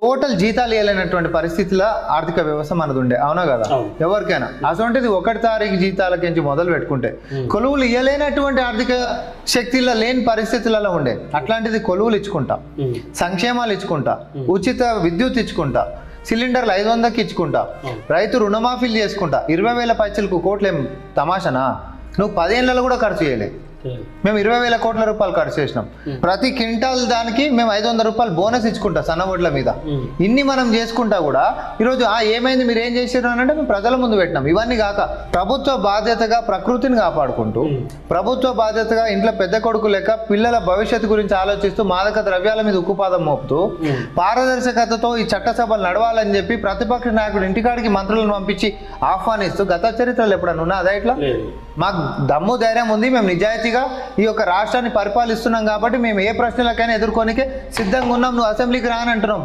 Total జీతాలు ఇవ్వలేనటువంటి పరిస్థితిలో ఆర్థిక వ్యవస్థ మనది ఉండే, అవునా కదా? ఎవరికైనా అటువంటిది 1 తారీఖు జీతాలకించి మొదలు పెట్టుకుంటే కొలువులు ఇవ్వలేనటువంటి ఆర్థిక శక్తిలో లేని పరిస్థితులలో ఉండే, అట్లాంటిది కొలువులు ఇచ్చుకుంటా, సంక్షేమాలు ఇచ్చుకుంటా, ఉచిత విద్యుత్ ఇచ్చుకుంటా, సిలిండర్లు 500కి ఇచ్చుకుంటా, రైతు రుణమాఫీలు చేసుకుంటా, 20,000 పైసలకు కోట్లేం తమాషనా? నువ్వు 10 ఏళ్లలో కూడా ఖర్చు చేయలే. మేము 20,000 కోట్ల రూపాయలు ఖర్చు చేసినాం. ప్రతి క్వింటాల్ దానికి మేము 500 రూపాయలు బోనస్ ఇచ్చుకుంటా సన్నవడ్ల మీద. ఇన్ని మనం చేసుకుంటా కూడా ఈరోజు ఏమైంది, మీరు ఏం చేసారు అని అంటే మేము ప్రజల ముందు పెట్టినాం. ఇవన్నీ కాక ప్రభుత్వ బాధ్యతగా ప్రకృతిని కాపాడుకుంటూ, ప్రభుత్వ బాధ్యతగా ఇంట్లో పెద్ద కొడుకు లెక్క పిల్లల భవిష్యత్తు గురించి ఆలోచిస్తూ, మాదక ద్రవ్యాల మీద ఉక్కుపాదం మోపుతూ, పారదర్శకతతో ఈ చట్టసభలు నడవాలని చెప్పి ప్రతిపక్ష నాయకుడు ఇంటికాడికి మంత్రులను పంపించి ఆహ్వానిస్తూ గత చరిత్రలు ఎప్పుడన్నా ఉన్నా? అదే ఇట్లా మాకు దమ్ము ధైర్యం ఉంది, మేము నిజాయితీగా ఈ యొక్క రాష్ట్రాన్ని పరిపాలిస్తున్నాం కాబట్టి మేము ఏ ప్రశ్నలకైనా ఎదుర్కొనికే సిద్ధంగా ఉన్నాం. నువ్వు అసెంబ్లీకి రాని అంటున్నాం.